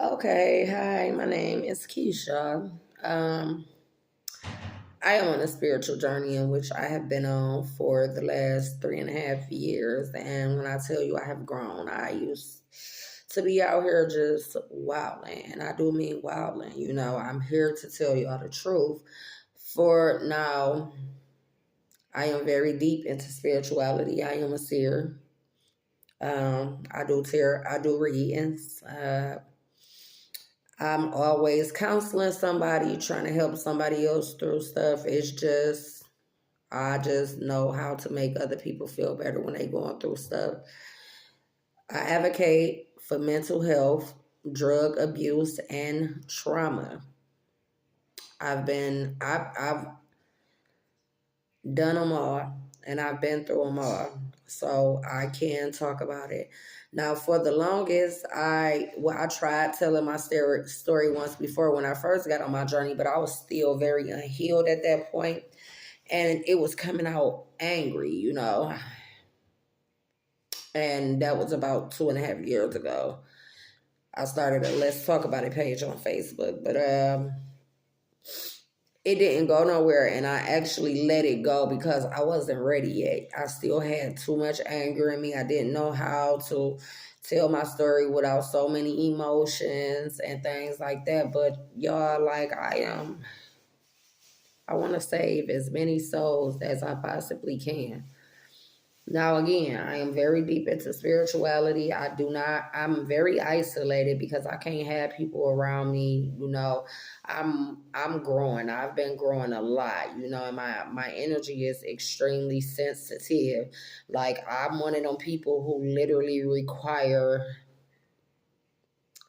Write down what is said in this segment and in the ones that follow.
Okay, hi, my name is Keisha. Um, I am on a spiritual journey in which I have been on for the last 3.5 years. And when I tell you I have grown, I used to be out here just wilding. And I do mean wilding. I'm here to tell you all the truth. For now, I am very deep into spirituality. I am a seer. I do readings. I'm always counseling somebody, trying to help somebody else through stuff. I just know how to make other people feel better when they going through stuff. I advocate for mental health, drug abuse, and trauma. I've done them all, and I've been through them all, so I can talk about it. Now, for the longest, I tried telling my story once before when I first got on my journey, but I was still very unhealed at that point, and it was coming out angry. And that was about 2.5 years ago. I started a Let's Talk About It page on Facebook, but it didn't go nowhere, and I actually let it go because I wasn't ready yet. I still had too much anger in me. I didn't know how to tell my story without so many emotions and things like that. But y'all, like, I want to save as many souls as I possibly can. Now, again, I am very deep into spirituality. I'm very isolated because I can't have people around me. I'm growing. I've been growing a lot, and my energy is extremely sensitive. Like, I'm one of them people who literally require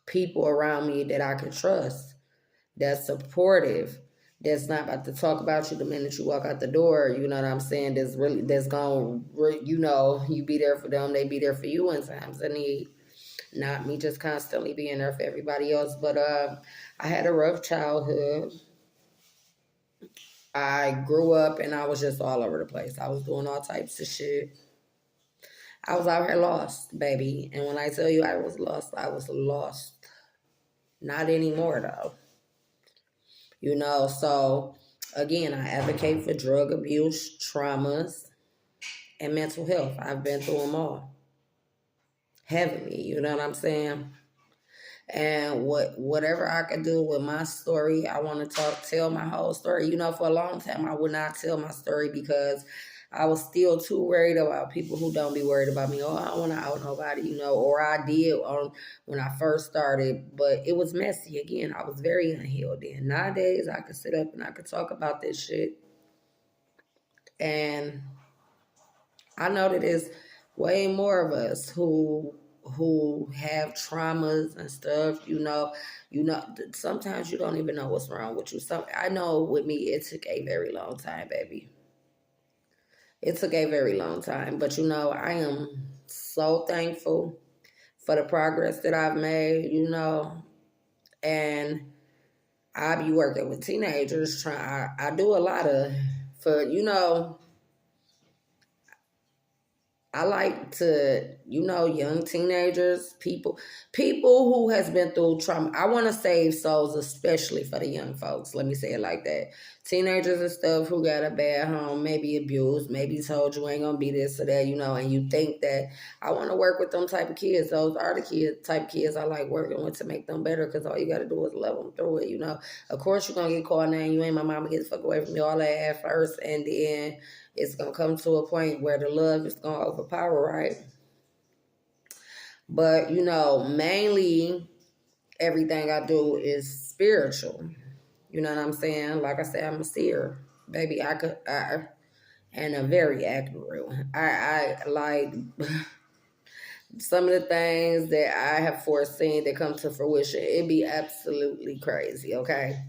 people around me that I can trust, that's supportive, that's not about to talk about you the minute you walk out the door. You know what I'm saying? That's going, you be there for them, they be there for you in times of need. Not me just constantly being there for everybody else. But I had a rough childhood. I grew up and I was just all over the place. I was doing all types of shit. I was out here lost, baby. And when I tell you I was lost, I was lost. Not anymore, though. So again, I advocate for drug abuse, traumas, and mental health. I've been through them all heavily, you know what I'm saying? And whatever I could do with my story, I want to tell my whole story. For a long time I would not tell my story because I was still too worried about people who don't be worried about me. Oh, I don't want to out nobody, or I did when I first started, but it was messy. Again, I was very unhealed then. Nowadays, I could sit up and I could talk about this shit. And I know that there's way more of us who have traumas and stuff. Sometimes you don't even know what's wrong with you. I know with me, it took a very long time, baby. It took a very long time, but I am so thankful for the progress that I've made. And I be working with teenagers. I do a lot of for I like to, young teenagers, people who has been through trauma. I want to save souls, especially for the young folks. Let me say it like that. Teenagers and stuff who got a bad home, maybe abused, maybe told you ain't gonna be this or that, and you think that I want to work with them type of kids. Those are the type of kids I like working with to make them better. Because all you got to do is love them through it. Of course you're gonna get caught now. You ain't my mama. Get the fuck away from me. All that at first, and then it's going to come to a point where the love is going to overpower, right? But, mainly everything I do is spiritual. You know what I'm saying? Like I said, I'm a seer. Baby, and a very accurate one. I like some of the things that I have foreseen that come to fruition. It'd be absolutely crazy, okay?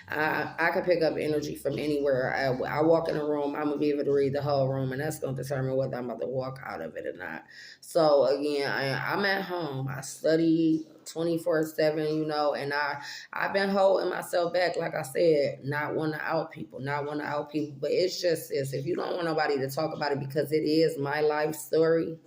I can pick up energy from anywhere. I walk in a room, I'm gonna be able to read the whole room, and that's gonna determine whether I'm about to walk out of it or not. So again, I'm at home. I study 24/7, and I've been holding myself back, like I said, not want to out people, But it's just this: if you don't want nobody to talk about it because it is my life story,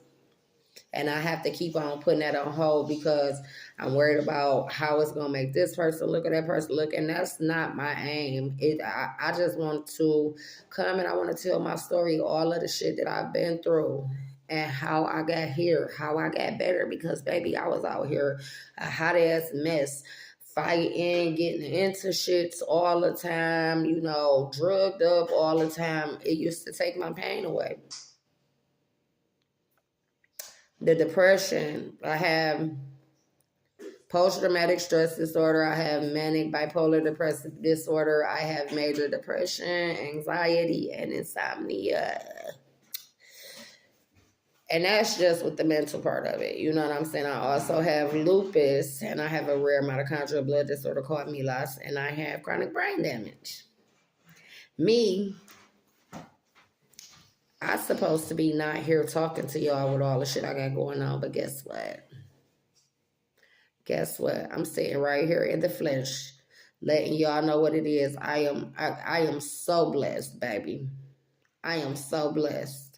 And I have to keep on putting that on hold because I'm worried about how it's gonna make this person look or that person look, and that's not my aim. I just want to come and I want to tell my story, all of the shit that I've been through, and how I got here, how I got better. Because baby, I was out here a hot ass mess, fighting, getting into shits all the time, you know, drugged up all the time. It used to take my pain away. The depression, I have post-traumatic stress disorder, I have manic bipolar depressive disorder, I have major depression, anxiety, and insomnia. And that's just with the mental part of it. You know what I'm saying? I also have lupus, and I have a rare mitochondrial blood disorder called MELAS, and I have chronic brain damage. Me, I'm supposed to be not here talking to y'all with all the shit I got going on, but guess what? Guess what? I'm sitting right here in the flesh, letting y'all know what it is. I am so blessed, baby. I am so blessed.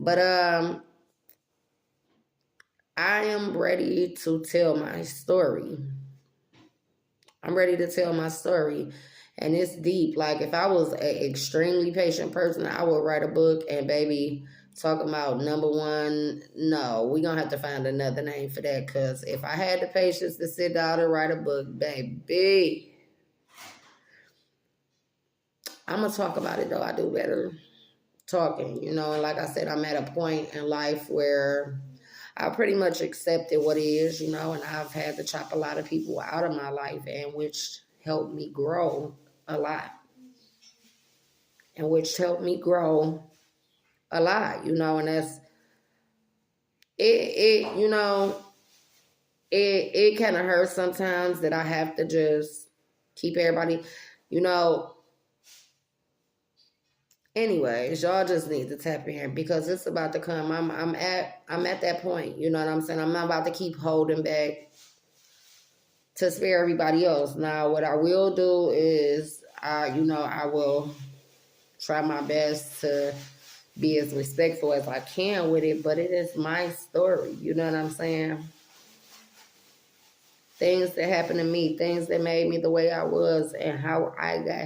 But I am ready to tell my story. I'm ready to tell my story. And it's deep. Like, if I was an extremely patient person, I would write a book and baby, talking about number one. No, we're going to have to find another name for that. Because if I had the patience to sit down and write a book, baby, I'm going to talk about it though. I do better talking, you know. And like I said, I'm at a point in life where I pretty much accepted what it is, you know, and I've had to chop a lot of people out of my life, and which helped me grow a lot. And which helped me grow a lot, you know, and that's it you know, it kind of hurts sometimes that I have to just keep everybody, you know. Anyways, y'all just need to tap in because it's about to come. I'm at that point, you know what I'm saying? I'm not about to keep holding back to spare everybody else. Now, what I will do is, I will try my best to be as respectful as I can with it, but it is my story, you know what I'm saying? Things that happened to me, things that made me the way I was, and how I got